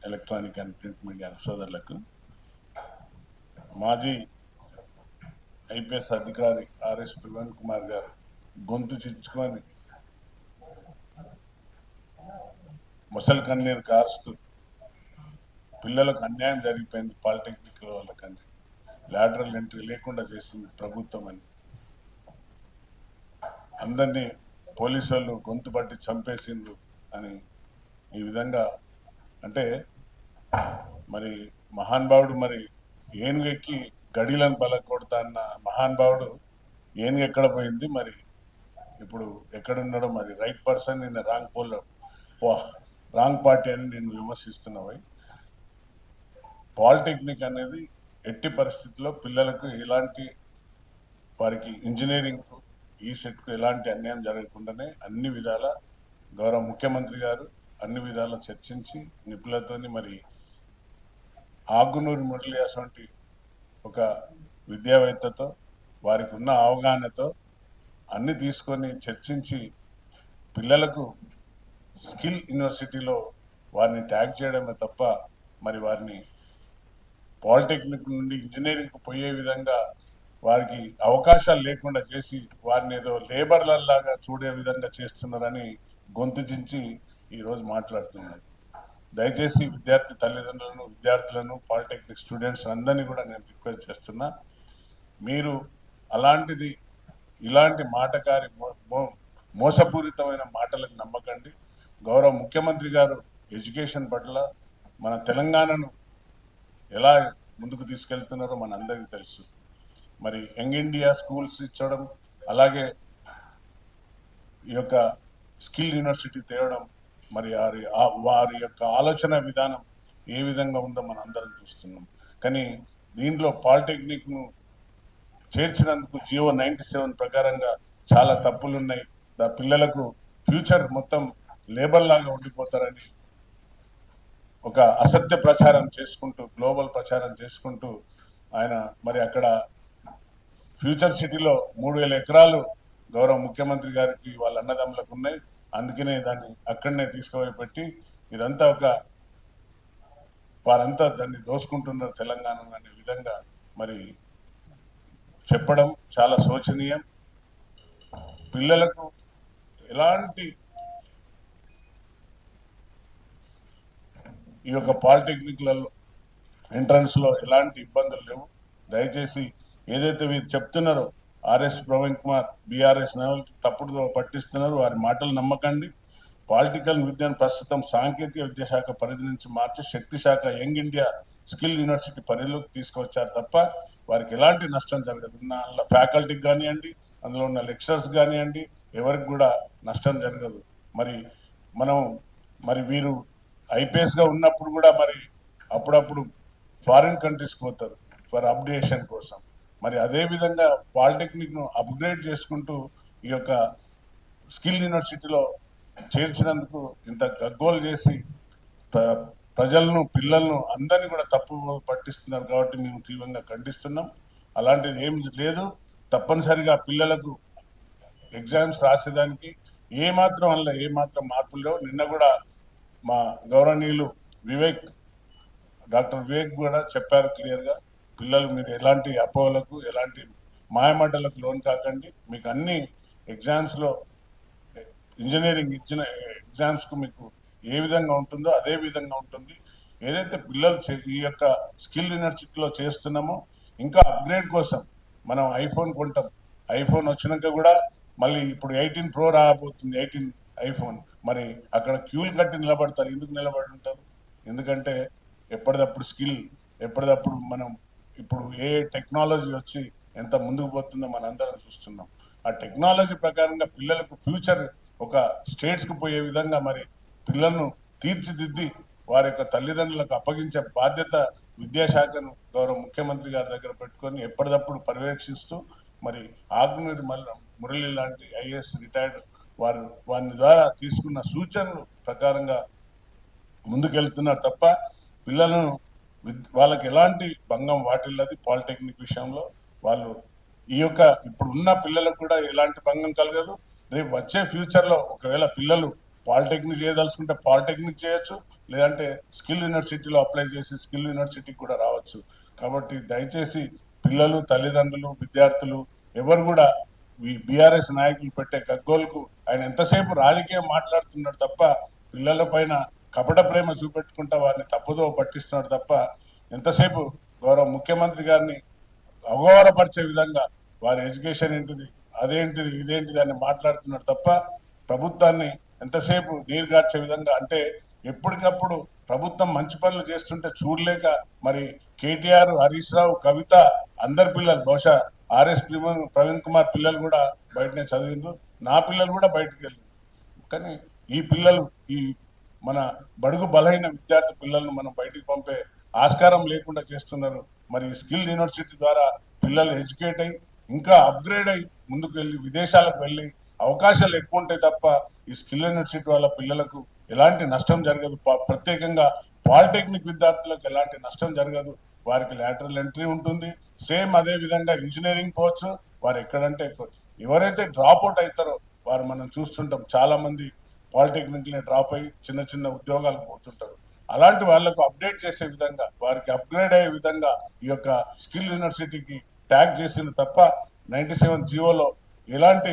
Electronic and print media సోదరులకు, మాజీ IPS అధికారి ఆర్ఎస్ ప్రవీణ్ కుమార్ గారు గొంతు చించుకొని ముసలి కన్నీరు కారుస్తూ పిల్లలకు అన్యాయం జరిగిపోయింది, పాలిటెక్నిక్ వాళ్ళకంటే లాటరల్ ఎంట్రీ లేకుండా చేసింది ప్రభుత్వం అని, అందరినీ పోలీసు వాళ్ళు గొంతు పట్టి చంపేసిండ్రు అని ఈ విధంగా అంటే మరి మహానుభావుడు మరి ఏనుగెక్కి గడిలను పలకొడతా అన్న మహానుభావుడు ఏనుగు ఎక్కడ పోయింది, మరి ఇప్పుడు ఎక్కడున్నాడో, మరి right person in wrong party అని నేను విమర్శిస్తున్నావు. పాలిటెక్నిక్ అనేది ఎట్టి పరిస్థితుల్లో పిల్లలకు ఎలాంటి, వారికి ఇంజనీరింగ్ ఈ సెట్కు ఎలాంటి అన్యాయం జరగకుండానే అన్ని విధాల గౌరవ ముఖ్యమంత్రి గారు అన్ని విధాలా చర్చించి నిపుణులతోని మరి ఆగునూరి మురళి అటువంటి ఒక విద్యావేత్తతో వారికి ఉన్న అవగాహనతో అన్ని తీసుకొని చర్చించి పిల్లలకు స్కిల్ యూనివర్సిటీలో వారిని ట్యాగ్ చేయడమే తప్ప మరి వారిని పాలిటెక్నిక్ నుండి ఇంజనీరింగ్కి పోయే విధంగా వారికి అవకాశాలు లేకుండా చేసి వారిని ఏదో లేబర్లలాగా చూడే విధంగా చేస్తున్నారని గొంతు చించి ఈరోజు మాట్లాడుతున్నారు. దయచేసి విద్యార్థి తల్లిదండ్రులను, విద్యార్థులను, పాలిటెక్నిక్ స్టూడెంట్స్ అందరినీ కూడా నేను రిక్వెస్ట్ చేస్తున్నా, మీరు అలాంటిది ఇలాంటి మాటకారి మోసపూరితమైన మాటలకు నమ్మకండి. గౌరవ ముఖ్యమంత్రి గారు ఎడ్యుకేషన్ పట్ల మన తెలంగాణను ఎలా ముందుకు తీసుకెళ్తున్నారో మనందరికీ తెలుసు. మరి యంగ్ ఇండియా స్కూల్స్ ఇచ్చడం, అలాగే ఈ యొక్క స్కిల్ యూనివర్సిటీ తేవడం, మరి వారి యొక్క ఆలోచన విధానం ఏ విధంగా ఉందో మనం అందరం చూస్తున్నాం. కానీ దీంట్లో పాలిటెక్నిక్ను చేర్చినందుకు జియో 97 ప్రకారంగా చాలా తప్పులు ఉన్నాయి. పిల్లలకు ఫ్యూచర్ మొత్తం లేబర్ లాగా ఉండిపోతారని ఒక అసత్య ప్రచారం చేసుకుంటూ, గ్లోబల్ ప్రచారం చేసుకుంటూ ఆయన మరి అక్కడ ఫ్యూచర్ సిటీలో 3000 ఎకరాలు గౌరవ ముఖ్యమంత్రి గారికి వాళ్ళ అన్నదమ్ములకు ఉన్నాయి. అందుకనే దాన్ని అక్కడనే తీసుకుపోయి పెట్టి ఇదంతా ఒక వారంతా దాన్ని దోసుకుంటున్నారు తెలంగాణ అనే విధంగా మరి చెప్పడం చాలా శోచనీయం. పిల్లలకు ఎలాంటి ఈ యొక్క పాలిటెక్నిక్లలో ఎంట్రన్స్లో ఎలాంటి ఇబ్బందులు లేవు. దయచేసి ఏదైతే వీరు చెప్తున్నారో ఆర్ఎస్ ప్రవీణ్ కుమార్ బీఆర్ఎస్ తప్పుడు పట్టిస్తున్నారు, వారి మాటలు నమ్మకండి. పాలిటికల్ విద్యను ప్రస్తుతం సాంకేతిక విద్యాశాఖ పరిధి నుంచి మార్చి శక్తి శాఖ యంగ్ ఇండియా స్కిల్ యూనివర్సిటీ పరిధిలోకి తీసుకొచ్చారు తప్ప వారికి ఎలాంటి నష్టం జరగదు. అందులో ఫ్యాకల్టీకి కానివ్వండి, అందులో ఉన్న లెక్చరర్స్ కానివ్వండి, ఎవరికి కూడా నష్టం జరగదు. మరి వీరు ఐపీఎస్గా ఉన్నప్పుడు కూడా మరి అప్పుడప్పుడు ఫారిన్ కంట్రీస్కి పోతారు ఫర్ అప్డేషన్ కోసం. మరి అదేవిధంగా పాలిటెక్నిక్ను అప్గ్రేడ్ చేసుకుంటూ ఈ యొక్క స్కిల్ యూనివర్సిటీలో చేర్చినందుకు ఇంత గగ్గోలు చేసి ప్రజలను, పిల్లలను అందరినీ కూడా తప్పు పట్టిస్తున్నారు. కాబట్టి మేము తీవ్రంగా ఖండిస్తున్నాం. అలాంటిది ఏం లేదు. తప్పనిసరిగా పిల్లలకు ఎగ్జామ్స్ రాసేదానికి ఏమాత్రం మార్పులు లేవు. నిన్న కూడా మా గౌరవనీయులు డాక్టర్ వివేక్ కూడా చెప్పారు క్లియర్గా, పిల్లలు మీరు ఎలాంటి అపోహలకు, ఎలాంటి మాయమాటలకు లోన్ కాకండి. మీకు అన్ని ఎగ్జామ్స్లో ఇంజనీరింగ్ ఇచ్చిన ఎగ్జామ్స్కు మీకు ఏ విధంగా ఉంటుందో అదే విధంగా ఉంటుంది. ఏదైతే పిల్లలు ఈ యొక్క స్కిల్ యూనివర్సిటీలో చేస్తున్నామో ఇంకా అప్గ్రేడ్ కోసం మనం ఐఫోన్ కొంటాం. ఐఫోన్ వచ్చినాక కూడా మళ్ళీ ఇప్పుడు 18 Pro రాబోతుంది, 18 ఐఫోన్. మరి అక్కడ క్యూలు కట్టి నిలబడతారు. ఎందుకు నిలబడి ఉంటారు? ఎందుకంటే ఎప్పటికప్పుడు మనం ఇప్పుడు ఏ టెక్నాలజీ వచ్చి ఎంత ముందుకు పోతుందో మనందరం చూస్తున్నాం. ఆ టెక్నాలజీ ప్రకారంగా పిల్లలకు ఫ్యూచర్ ఒక స్టేట్స్కి పోయే విధంగా మరి పిల్లలను తీర్చిదిద్ది వారి యొక్క తల్లిదండ్రులకు అప్పగించే బాధ్యత విద్యాశాఖను గౌరవ ముఖ్యమంత్రి గారి దగ్గర పెట్టుకొని ఎప్పటికప్పుడు పర్యవేక్షిస్తూ మరి ఆగ్నూరి మురళి లాంటి ఐఏఎస్ రిటైర్డ్ వారి ద్వారా తీసుకున్న సూచనలు ప్రకారంగా ముందుకెళ్తున్నారు తప్ప పిల్లలను వాళ్ళకి ఎలాంటి భంగం వాటిల్లది. పాలిటెక్నిక్ విషయంలో వాళ్ళు ఈ యొక్క ఇప్పుడు ఉన్న పిల్లలకు కూడా ఎలాంటి భంగం కలగదు. రేపు వచ్చే ఫ్యూచర్లో ఒకవేళ పిల్లలు పాలిటెక్నిక్ చేయదలుచుకుంటే పాలిటెక్నిక్ చేయొచ్చు, లేదంటే స్కిల్ యూనివర్సిటీలో అప్లై చేసి స్కిల్ యూనివర్సిటీకి కూడా రావచ్చు. కాబట్టి దయచేసి పిల్లలు, తల్లిదండ్రులు, విద్యార్థులు ఎవరు కూడా ఈ బీఆర్ఎస్ నాయకులు పెట్టే గగ్గోలకు ఆయన ఎంతసేపు రాజకీయం మాట్లాడుతున్నాడు తప్ప పిల్లల పైన కపట ప్రేమ చూపెట్టుకుంటా వారిని తప్పుదో పట్టిస్తున్నాడు తప్ప ఎంతసేపు గౌరవ ముఖ్యమంత్రి గారిని అగౌరవపరిచే విధంగా వారి ఎడ్యుకేషన్ ఏంటిది, అదేంటిది, ఇదేంటిది అని మాట్లాడుతున్నాడు తప్ప ప్రభుత్వాన్ని ఎంతసేపు నీరుగార్చే విధంగా, అంటే ఎప్పటికప్పుడు ప్రభుత్వం మంచి పనులు చేస్తుంటే చూడలేక మరి కేటీఆర్, హరీష్ రావు, కవిత అందరి పిల్లలు, బహుశా ఆర్ఎస్ ప్రవీణ్ కుమార్ పిల్లలు కూడా బయటనే చదివిండ్రు, నా పిల్లలు కూడా బయటకు వెళ్ళి, కానీ ఈ పిల్లలు ఈ మన బడుగు బలహీన విద్యార్థి పిల్లలను మనం బయటికి పంపే ఆస్కారం లేకుండా చేస్తున్నారు. మరి స్కిల్ యూనివర్సిటీ ద్వారా పిల్లలు ఎడ్యుకేట్ అయ్యి ఇంకా అప్గ్రేడ్ అయ్యి ముందుకు వెళ్ళి విదేశాలకు వెళ్ళి అవకాశాలు ఎక్కువ ఉంటాయి తప్ప ఈ స్కిల్ యూనివర్సిటీ వల్ల పిల్లలకు ఎలాంటి నష్టం జరగదు. ప్రత్యేకంగా పాలిటెక్నిక్ విద్యార్థులకు ఎలాంటి నష్టం జరగదు. వారికి లాటరల్ ఎంట్రీ ఉంటుంది. సేమ్ అదే విధంగా ఇంజనీరింగ్ పోవచ్చు. వారు ఎక్కడంటే ఎవరైతే డ్రాప్ అవుట్ అవుతారో వారు మనం చూస్తుంటాం, చాలా మంది పాలిటెక్నిక్ డ్రాప్ అయ్యి చిన్న చిన్న ఉద్యోగాలకు పోతుంటారు. అలాంటి వాళ్లకు అప్డేట్ చేసే విధంగా, వారికి అప్గ్రేడ్ అయ్యే విధంగా ఈ యొక్క స్కిల్ యూనివర్సిటీకి ట్యాగ్ చేసింది తప్ప 97 జియోలో ఎలాంటి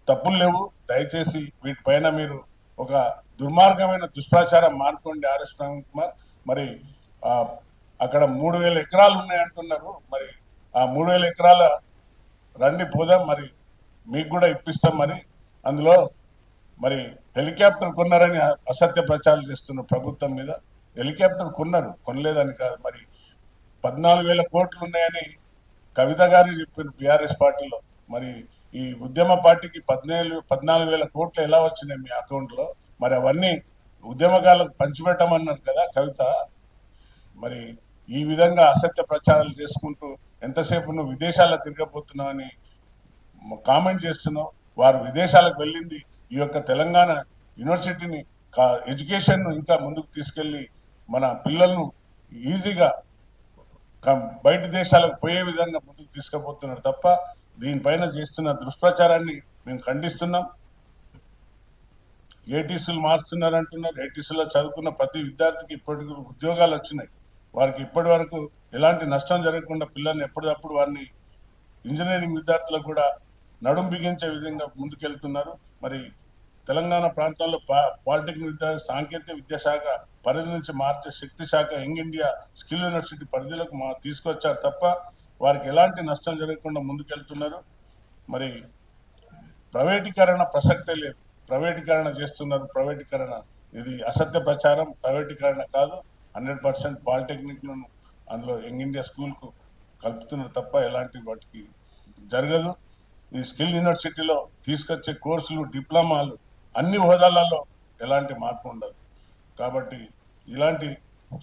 తప్పులు లేవు. దయచేసి వీటిపైన మీరు ఒక దుర్మార్గమైన దుష్ప్రచారం మానుకోండి. ఆర్ఎస్ ప్రవీణ్ కుమార్ మరి అక్కడ 3000 ఎకరాలు ఉన్నాయంటున్నారు. మరి ఆ 3000 ఎకరాల రండి పోదాం, మరి మీకు కూడా ఇప్పిస్తాం. మరి అందులో మరి హెలికాప్టర్ కొన్నారని అసత్య ప్రచారం చేస్తున్నారు ప్రభుత్వం మీద. హెలికాప్టర్ కొన్నారు, కొనలేదని కాదు. మరి 14,000 కోట్లు ఉన్నాయని కవిత గారు చెప్పారు బీఆర్ఎస్ పార్టీలో. మరి ఈ ఉద్యమ పార్టీకి 14,000 కోట్లు ఎలా వచ్చినాయి మీ అకౌంట్లో? మరి అవన్నీ ఉద్యమకాలకు పంచిపెట్టమన్నారు కదా కవిత. మరి ఈ విధంగా అసత్య ప్రచారాలు చేసుకుంటూ ఎంతసేపు నువ్వు విదేశాలకు తిరగబోతున్నావు అని కామెంట్ చేస్తున్నావు. వారు విదేశాలకు వెళ్ళింది ఈ యొక్క తెలంగాణ యూనివర్సిటీని ఎడ్యుకేషన్ ఇంకా ముందుకు తీసుకెళ్లి మన పిల్లలను ఈజీగా బయట దేశాలకు పోయే విధంగా ముందుకు తీసుకుపోతున్నారు తప్ప దీనిపైన చేస్తున్న దుష్ప్రచారాన్ని మేము ఖండిస్తున్నాం. ఏటీసీలు మారుస్తున్నారు అంటున్నారు. ఏటీసీలో చదువుకున్న ప్రతి విద్యార్థికి ఇప్పటికి ఉద్యోగాలు వచ్చినాయి. వారికి ఇప్పటి వరకు ఎలాంటి నష్టం జరగకుండా పిల్లల్ని ఎప్పటికప్పుడు వారిని ఇంజనీరింగ్ విద్యార్థులకు కూడా నడుం బిగించే విధంగా ముందుకెళ్తున్నారు. మరి తెలంగాణ ప్రాంతంలో పాలిటెక్నిక్ విద్యా సాంకేతిక విద్యాశాఖ పరిధి నుంచి మార్చే శక్తి శాఖ యంగ్ ఇండియా స్కిల్ యూనివర్సిటీ పరిధిలోకి తీసుకొచ్చారు తప్ప వారికి ఎలాంటి నష్టం జరగకుండా ముందుకెళ్తున్నారు. మరి ప్రైవేటీకరణ ప్రసక్తే లేదు. ప్రైవేటీకరణ చేస్తున్నారు. ప్రైవేటీకరణ ఇది అసత్య ప్రచారం. ప్రైవేటీకరణ కాదు, 100% పాలిటెక్నిక్లను అందులో యంగ్ ఇండియా స్కూల్కు కలుపుతున్నారు తప్ప ఎలాంటి వాటికి జరగదు. ఈ స్కిల్ యూనివర్సిటీలో తీసుకొచ్చే కోర్సులు, డిప్లొమాలు అన్ని హోదాలలో ఎలాంటి మార్పు ఉండదు. కాబట్టి ఇలాంటి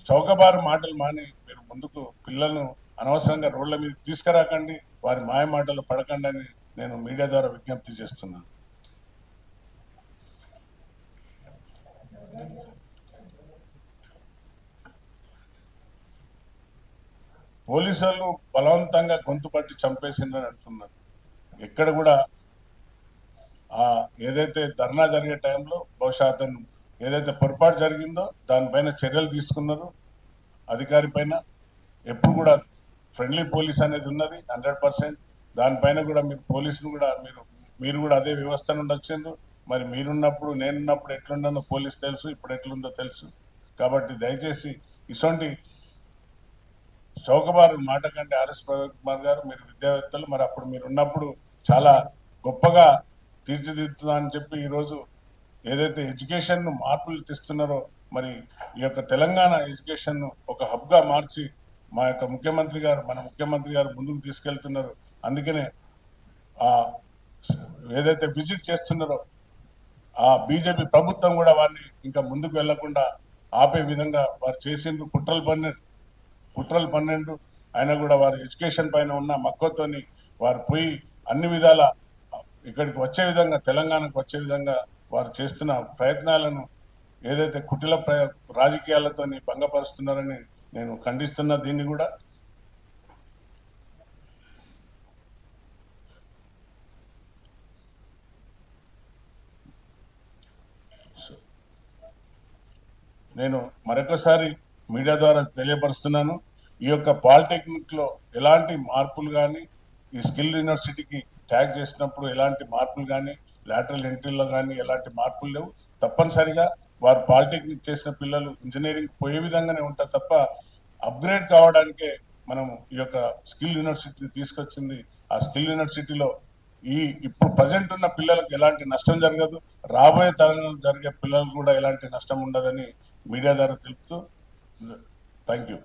చౌకబారు మాటలు మాని మీరు ముందుకు పిల్లలను అనవసరంగా రోడ్ల మీద తీసుకురాకండి, వారి మాయ మాటలు పడకండి అని నేను మీడియా ద్వారా విజ్ఞప్తి చేస్తున్నాను. పోలీసులు బలవంతంగా గొంతు పట్టి చంపేసిందని అంటున్నారు. ఎక్కడ కూడా ఏదైతే ధర్నా జరిగే టైంలో బహుశా అతను ఏదైతే పొరపాటు జరిగిందో దానిపైన చర్యలు తీసుకున్నారు. అధికారి పైన ఎప్పుడు కూడా ఫ్రెండ్లీ పోలీస్ అనేది ఉన్నది 100%. దానిపైన కూడా మీరు పోలీసులు కూడా మీరు కూడా అదే వ్యవస్థ నుండి వచ్చిండ్రు. మరి మీరున్నప్పుడు నేనున్నప్పుడు ఎట్లుండదో పోలీసు తెలుసు, ఇప్పుడు ఎట్లుందో తెలుసు. కాబట్టి దయచేసి ఇటువంటి చౌకబారు మాట కంటే ఆర్ఎస్ ప్రవీణ్ కుమార్ గారు, మీరు విద్యావేత్తలు, మరి అప్పుడు మీరు ఉన్నప్పుడు చాలా గొప్పగా తీర్చిదిద్దుతా అని చెప్పి ఈరోజు ఏదైతే ఎడ్యుకేషన్ మార్పులు తెస్తున్నారో మరి ఈ యొక్క తెలంగాణ ఎడ్యుకేషన్ ఒక హబ్గా మార్చి మా యొక్క మన ముఖ్యమంత్రి గారు ముందుకు తీసుకెళ్తున్నారు. అందుకనే ఏదైతే విజిట్ చేస్తున్నారో ఆ బీజేపీ ప్రభుత్వం కూడా వారిని ఇంకా ముందుకు వెళ్లకుండా ఆపే విధంగా వారు చేసిండ్రు. కుట్రలు 12 అయినా కూడా వారు ఎడ్యుకేషన్ పైన ఉన్న మక్కువతోని వారు పోయి అన్ని విధాల ఇక్కడికి వచ్చే విధంగా, తెలంగాణకు వచ్చే విధంగా వారు చేస్తున్న ప్రయత్నాలను ఏదైతే కుటిల రాజకీయాలతోని భంగపరుస్తున్నారని నేను ఖండిస్తున్నా. దీన్ని కూడా నేను మరొకసారి మీడియా ద్వారా తెలియపరుస్తున్నాను. ఈ యొక్క పాలిటెక్నిక్లో ఎలాంటి మార్పులు కానీ, ఈ స్కిల్ యూనివర్సిటీకి ట్యాగ్ చేసినప్పుడు ఎలాంటి మార్పులు కానీ, లాటరల్ ఎంట్రీలో కానీ ఎలాంటి మార్పులు లేవు. తప్పనిసరిగా వారు పాలిటెక్నిక్ చేసిన పిల్లలు ఇంజనీరింగ్ పోయే విధంగానే ఉంటారు తప్ప అప్గ్రేడ్ కావడానికే మనం ఈ యొక్క స్కిల్ యూనివర్సిటీని తీసుకొచ్చింది. ఆ స్కిల్ యూనివర్సిటీలో ఇప్పుడు ప్రజెంట్ ఉన్న పిల్లలకు ఎలాంటి నష్టం జరగదు, రాబోయే తరంలో జరిగే పిల్లలకు కూడా ఎలాంటి నష్టం ఉండదని మీడియా ద్వారా తెలుపుతూ థ్యాంక్ యూ.